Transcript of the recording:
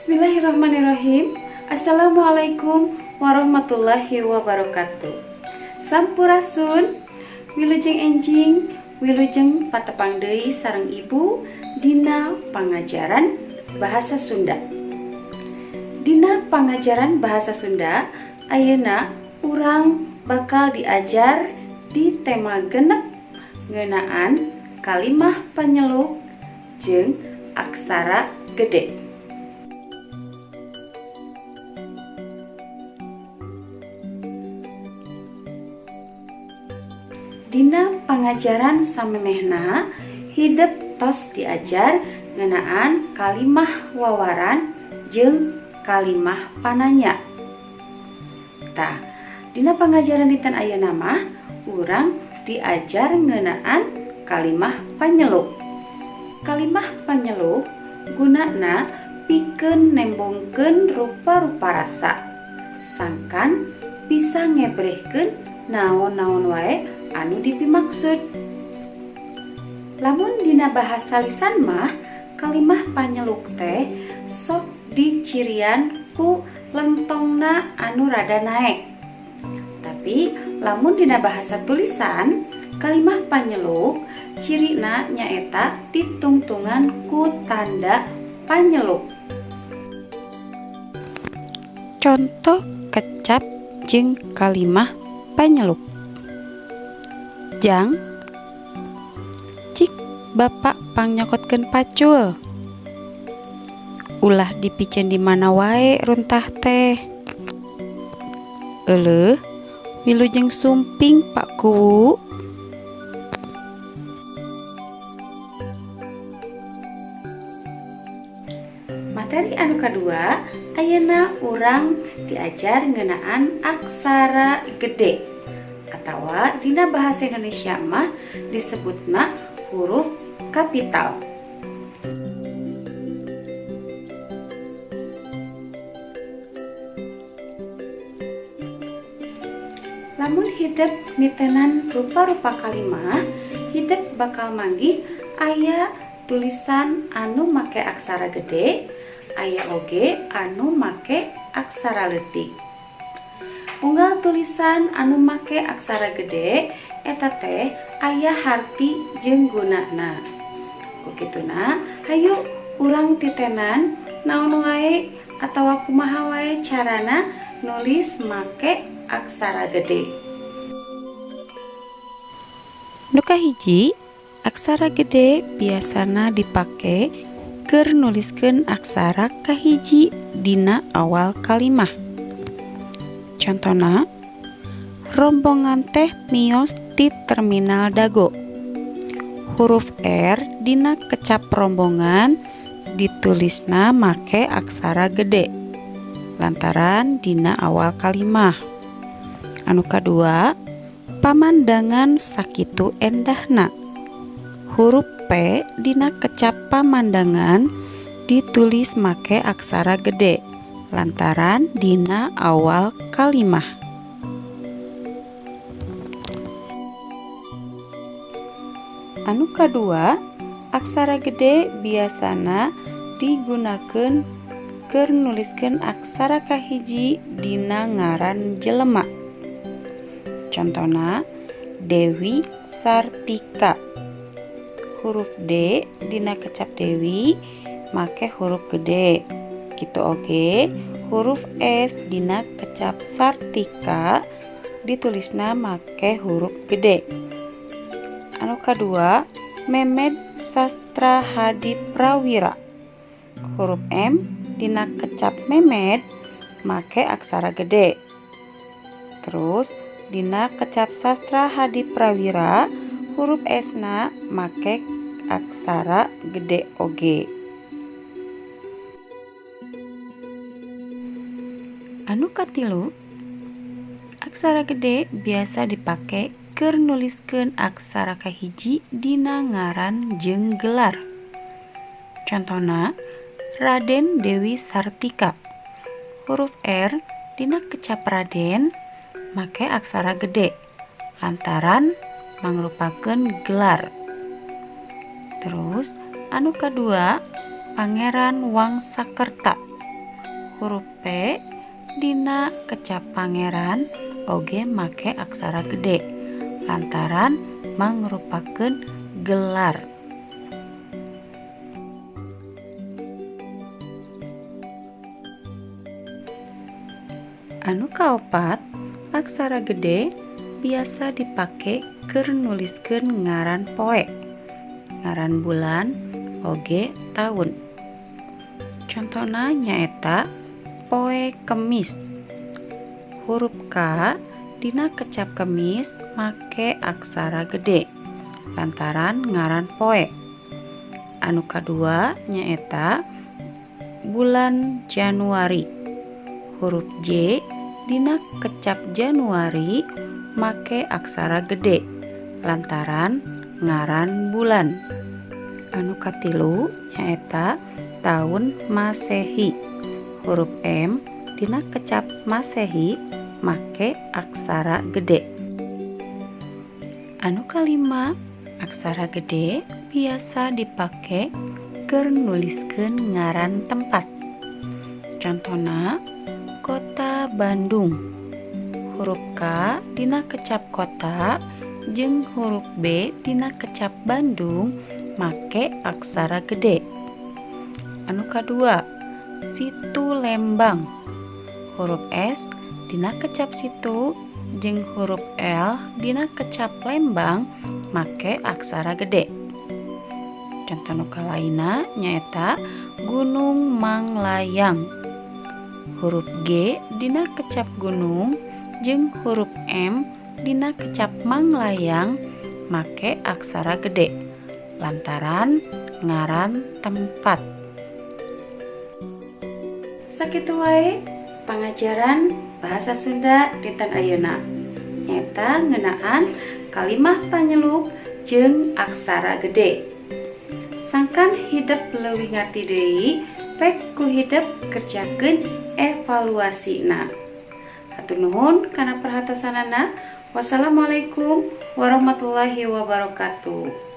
Bismillahirrahmanirrahim. Assalamualaikum warahmatullahi wabarakatuh. Sampurasun, wilujeng enjing, wilujeng patepang deui sareng ibu dina pangajaran bahasa Sunda. Dina pangajaran bahasa Sunda, ayeuna urang bakal diajar di tema genep ngeunaan kalimah panyeluk jeung aksara gede. Dina pangajaran samemehna hideuk tos diajar ngeunaan kalimah wawaran jeung kalimah pananya. Tah, dina pangajaran dinten ayeuna mah urang diajar ngeunaan kalimah panyeluk. Kalimah panyeluk gunana pikeun nembongkeun rupa-rupa rasa. Sangkan bisa ngebrehkeun naon-naon wae anu dipimaksud. Lamun dina bahasa lisan mah kalimah panyeluk teh sok dicirian ku lentongna anu rada naek. Tapi lamun dina bahasa tulisan kalimah panyeluk cirina nyaeta ditungtungan ku tanda panyeluk. Contoh kecap jeung kalimah panyeluk. Jang, cik bapak pangyokotkeun pacul. Ulah dipicen di mana wae runtah teh. Euleuh, wilujeng sumping Pak Kuwu. Materi anu kadua, ayeuna urang diajar ngeunaan aksara gede atawa dina bahasa Indonesia mah disebutna huruf kapital. Lamun hideuk nitenan rupa-rupa kalimah, hideuk bakal manggih aya tulisan anu make aksara gede, aya oge anu make aksara leutik. Unggal tulisan anu make aksara gede eta teh aya harti jeung gunana. Kukituna hayu urang titenan naon wae atawa kumaha wae carana nulis make aksara gede. Nu kahiji, aksara gede biasana dipake keur nuliskeun aksara kahiji dina awal kalimah. Contona, rombongan teh miyos di terminal Dago. Huruf R dina kecap rombongan ditulisna make aksara gede lantaran dina awal kalimah. Anu kadua, pamandangan sakitu endahna. Huruf P dina kecap pamandangan ditulis make aksara gede lantaran dina awal kalimah. Anu kadua, aksara gede biasana digunakeun keur nuliskeun aksara kahiji dina ngaran jelema. Contona, Dewi Sartika. Huruf D dina kecap Dewi make huruf gede. Kitu oge huruf S dina kecap Sartika ditulisna make huruf gede. Anu kadua, Memed Sastra Hadi Prawira. Huruf M dina kecap Memed make aksara gede. Terus dina kecap Sastra Hadi Prawira huruf S na make aksara gede oge. Anu katilu, aksara gede biasa dipake keur nuliskeun aksara kahiji dina ngaran jeung gelar. Contona, Raden Dewi Sartika. Huruf R dina kecap Raden make aksara gede lantaran mangrupakeun gelar. Terus anu kadua, Pangeran Wangsakerta. huruf P dina kecap pangeran oge make aksara gede lantaran mangrupakeun gelar. Anu kaopat, aksara gede biasa dipake keur nuliskeun ngaran poe, ngaran bulan, oge tahun. Contohna nyaeta poe Kemis. Huruf K dina kecap Kemis make aksara gede lantaran ngaran poe. Anu kadua nyaeta bulan Januari. Huruf J dina kecap Januari make aksara gede lantaran ngaran bulan. Anu katilu nyaeta tahun Masehi. Huruf M dina kecap Masehi make aksara gede. Anu kalima, aksara gede biasa dipake keur nuliskeun ngaran tempat. Contohna Kota Bandung. Huruf K dina kecap kota jeung huruf B dina kecap Bandung make aksara gede. Anu kadua, Situ Lembang. Huruf S dina kecap situ jeung huruf L dina kecap Lembang make aksara gede. Contoh nu kalaina nyaeta Gunung Manglayang. Huruf G dina kecap gunung jeung huruf M dina kecap Manglayang make aksara gede lantaran ngaran tempat. Sakitu wae pangajaran bahasa Sunda dinten ayeuna. Nyaeta ngeunaan kalimah panyeluk jeung aksara gede. Sangkan hidup leuwih ngarti deui, pek ku hidup kerjakeun evaluasina. Hatur nuhun kana perhatosanana. Wassalamualaikum warahmatullahi wabarakatuh.